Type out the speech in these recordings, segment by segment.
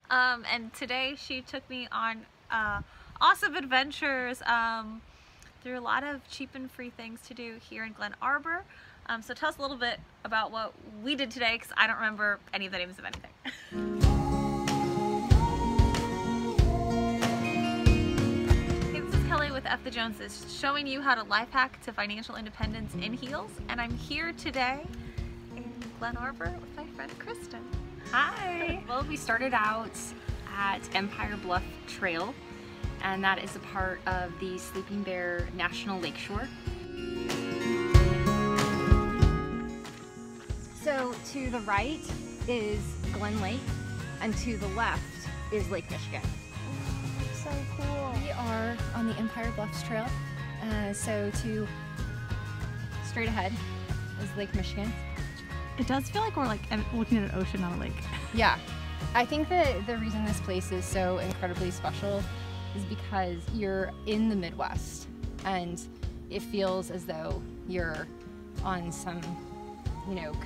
And today she took me on awesome adventures through a lot of cheap and free things to do here in Glen Arbor. So tell us a little bit about what we did today, because I don't remember any of the names of anything. Hey, this is Kelly with F the Joneses, showing you how to life hack to financial independence in heels. And I'm here today in Glen Arbor with my friend Kristen. Hi! Well, we started out at Empire Bluff Trail, and that is a part of the Sleeping Bear National Lakeshore. So to the right is Glen Lake, and to the left is Lake Michigan. So cool. We are on the Empire Bluffs Trail, so to straight ahead is Lake Michigan. It does feel like we're like looking at an ocean, not a lake. Yeah. I think that the reason this place is so incredibly special is because you're in the Midwest and it feels as though you're on some,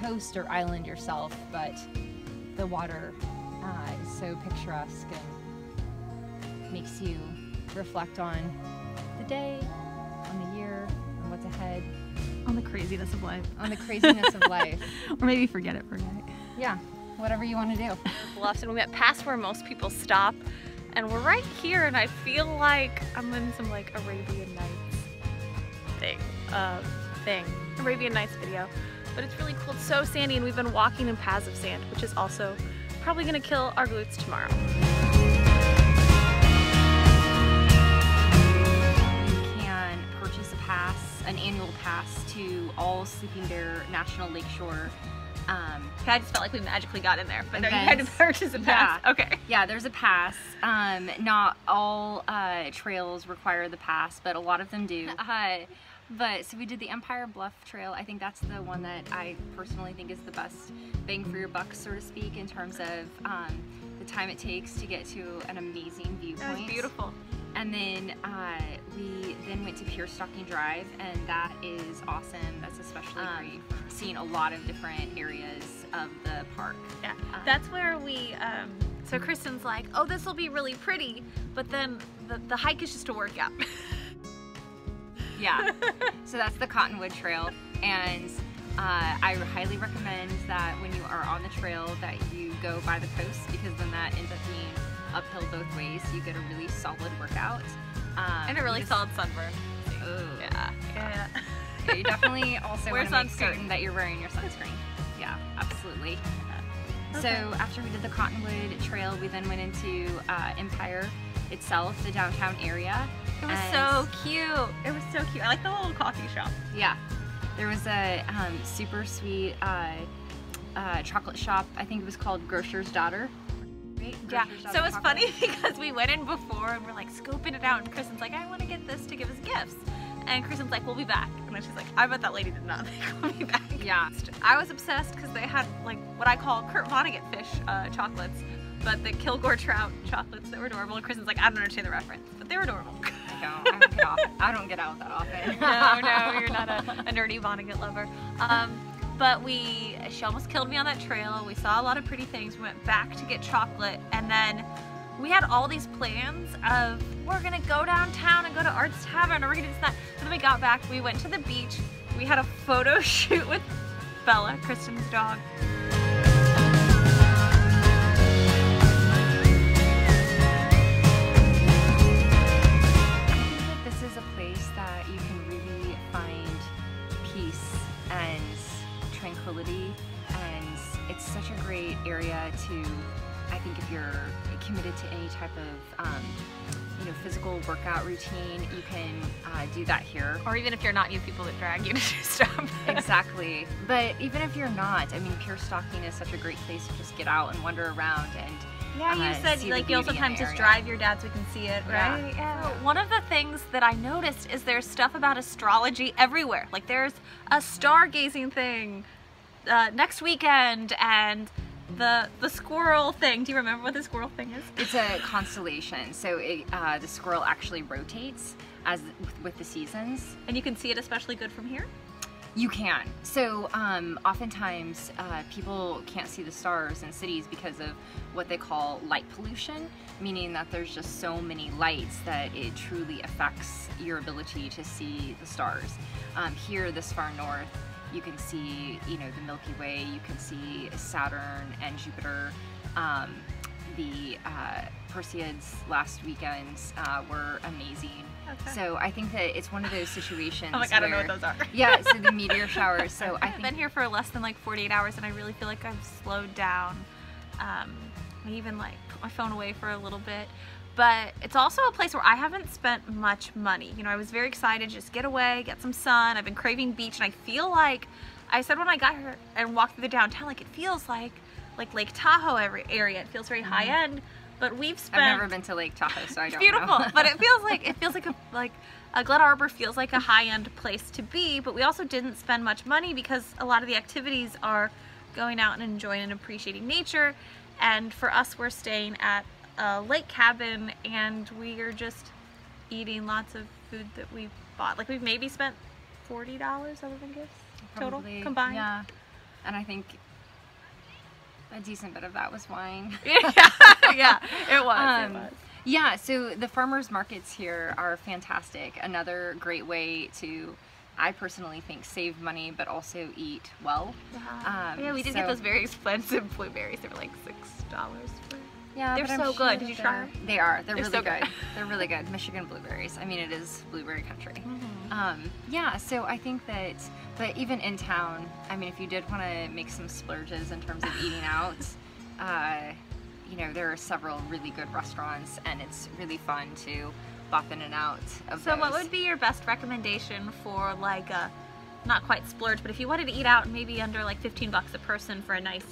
coast or island yourself, but the water is so picturesque and makes you reflect on the day, on the year, on what's ahead. On the craziness of life. On the craziness of life. Or maybe forget it for a night. Yeah, whatever you want to do. Bluffs, and we went past where most people stop, and we're right here, and I feel like I'm in some like Arabian Nights Arabian Nights video. But it's really cool. It's so sandy, and we've been walking in paths of sand, which is also probably gonna kill our glutes tomorrow. An annual pass to all Sleeping Bear National Lakeshore. I just felt like we magically got in there, but no, you had to purchase a pass. Yeah. Okay. Yeah, there's a pass. Not all trails require the pass, but a lot of them do. So we did the Empire Bluff Trail. I think that's the one that I personally think is the best bang for your buck, so to speak, in terms of the time it takes to get to an amazing viewpoint. That was beautiful. And then we then went to Pure Stocking Drive, and that is awesome. That's especially great for seeing a lot of different areas of the park. Yeah, that's where we, so Kristen's like, oh, this will be really pretty, but then the hike is just a workout. Yeah, so that's the Cottonwood Trail, and I highly recommend that when you are on the trail that you go by the coast, because then that ends up being uphill both ways. You get a really solid workout. And a really solid sunburn. Oh. Yeah. Yeah, you definitely also want to make certain that you're wearing your sunscreen. Yeah, absolutely. Okay. So after we did the Cottonwood Trail, we then went into Empire itself, the downtown area. It was so cute. It was so cute. I like the little coffee shop. Yeah. There was a super sweet chocolate shop. I think it was called Grocer's Daughter. Yeah, so it was funny because we went in before and we're like scoping it out, and Kristen's like, I want to get this to give us gifts. And Kristen's like, we'll be back. And then she's like, I bet that lady did not think we'll be back. Yeah. I was obsessed because they had like what I call Kurt Vonnegut fish chocolates, but the Kilgore trout chocolates that were adorable. And Kristen's like, I don't understand the reference, but they were adorable. I don't get out that often. No, you're not a nerdy Vonnegut lover. But she almost killed me on that trail. We saw a lot of pretty things. We went back to get chocolate, and then we had all these plans of, we're gonna go downtown and go to Arts Tavern, or we're gonna do this, that. So then we got back, we went to the beach, we had a photo shoot with Bella, Kristen's dog. I think that this is a place that you can really find peace and tranquility, and it's such a great area to, I think, if you're committed to any type of physical workout routine, you can do that here. Or even if you're not, you have people that drag you to do stuff. Exactly. But even if you're not, I mean, Pure Stocking is such a great place to just get out and wander around and yeah, you said like you'll sometimes just drive your dad so we can see it, right? Yeah. So one of the things that I noticed is there's stuff about astrology everywhere. Like there's a stargazing thing next weekend, and the squirrel thing. Do you remember what the squirrel thing is? It's a constellation. So the squirrel actually rotates with the seasons. And you can see it especially good from here? You can. So oftentimes people can't see the stars in cities because of what they call light pollution, meaning that there's just so many lights that it truly affects your ability to see the stars. Here, this far north, you can see, you know, the Milky Way, you can see Saturn and Jupiter. The Perseids last weekend were amazing. Okay. So I think that it's one of those situations. Oh my God, I don't know what those are. Yeah, so the meteor showers. So I've been here for less than like 48 hours, and I really feel like I've slowed down. I even like put my phone away for a little bit. But it's also a place where I haven't spent much money. You know, I was very excited to just get away, get some sun. I've been craving beach, and I feel like I said when I got here and walked through the downtown, like it feels like Lake Tahoe area. It feels very high end. But we've spent. I've never been to Lake Tahoe, so I don't beautiful, know. But it feels like a Glen Arbor feels like a high-end place to be. But we also didn't spend much money because a lot of the activities are going out and enjoying and appreciating nature. And for us, we're staying at a lake cabin, and we are just eating lots of food that we bought. Like we've maybe spent $40 other than gifts total combined. Yeah, and I think a decent bit of that was wine. Yeah, it was. Yeah, so the farmers markets here are fantastic. Another great way to, I personally think, save money but also eat well. Yeah, we did get those very expensive blueberries. They were like $6 for. Yeah, they're so good. Did you try? They are. They're really so good. They're really good. Michigan blueberries. I mean, it is blueberry country. Yeah, so I think that, but even in town, I mean, if you did want to make some splurges in terms of eating out, you know, there are several really good restaurants, and it's really fun to bop in and out of those. What would be your best recommendation for like a, not quite splurge, but if you wanted to eat out maybe under like $15 a person for a nice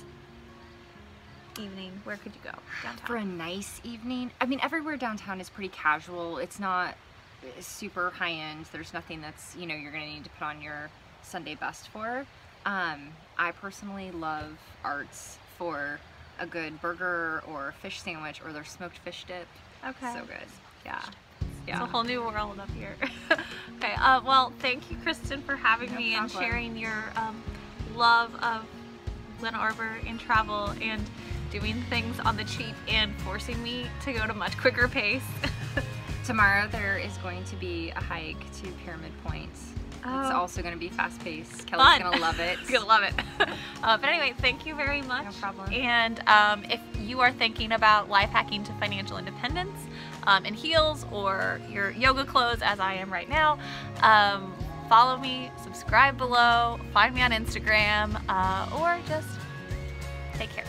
evening, where could you go downtown? For a nice evening? I mean, everywhere downtown is pretty casual. It's not super high-end. There's nothing that's, you know, you're going to need to put on your Sunday best for. I personally love Arts for a good burger or fish sandwich or their smoked fish dip. Okay. So good. Yeah. It's a whole new world up here. Okay, well, thank you, Kristen, for having me and sharing your love of Glen Arbor and travel and doing things on the cheap and forcing me to go at a much quicker pace. Tomorrow there is going to be a hike to Pyramid Point. It's also going to be fast-paced. Kelly's going to love it. Gonna love it. But anyway, thank you very much. No problem. And if you are thinking about life hacking to financial independence in heels or your yoga clothes, as I am right now, follow me, subscribe below, find me on Instagram, or just take care.